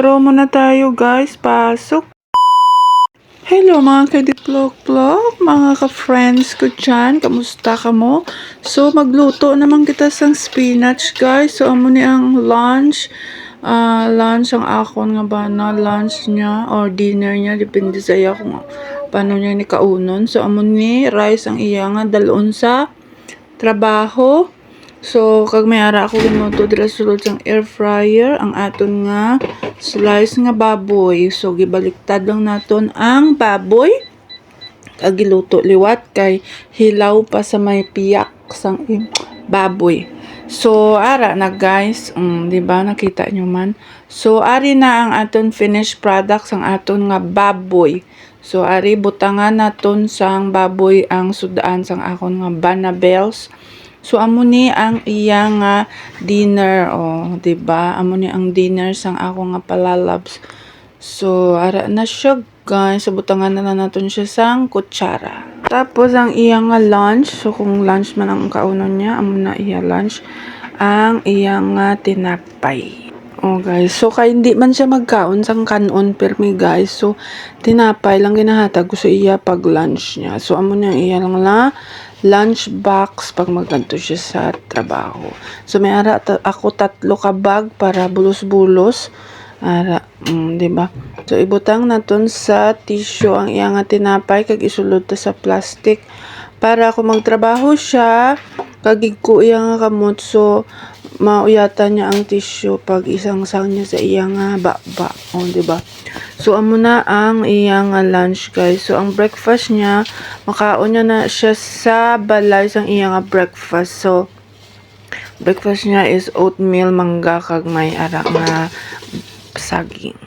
intro muna tayo guys. Pasok. Hello mga ka-diplok-plok, mga ka-friends ko dyan. Kamusta ka mo? So magluto naman kita sang spinach guys. So amo ni ang lunch. Lunch ang akon nga ba na lunch niya or dinner niya. Depende sa iya kung paano niya ni kaunon. So amo ni rice ang iya nga dalon sa trabaho. So, kag may ara ako ginuto dira sulod sang air fryer ang aton nga slice nga baboy. So, gibaliktad lang naton ang baboy. Kag giluto liwat kay hilaw pa sa may piyak sang baboy. So, ara na guys, di ba nakita nyo man. So, ari na ang aton finished product sang aton nga baboy. So, ari butangan naton sang baboy ang sudaan sang akon nga banabels. So amo ni ang iya nga dinner, di ba? Amo ni ang dinner sang ako nga palalabs. So ara na siya guys, so butangan na naton siya sang kutsara. Tapos ang iya nga lunch, so kung lunch man ang kaunon niya, amo na iya lunch ang iya nga tinapay. Guys, so kay hindi man siya magkaon sang kanon permi guys. So tinapay lang ginahatag ko sa iya pag lunch niya. So amo niya iya lang la lunch box pag magkanto siya sa trabaho. So may ara ako 3 ka bag para bulos-bulos. Ara, di ba? So ibutang naton sa tissue ang iya nga tinapay kag isulod ta sa plastic para kung magtrabaho siya kagig ko iya nga kamot so mauyatan niya ang tissue pag isang sang niya sa iya nga baba. Di ba? So amo na ang iya nga lunch guys. So ang breakfast niya makaon niya na siya sa balay sang iya nga breakfast. So breakfast niya is oatmeal mangga kag may ara nga saging.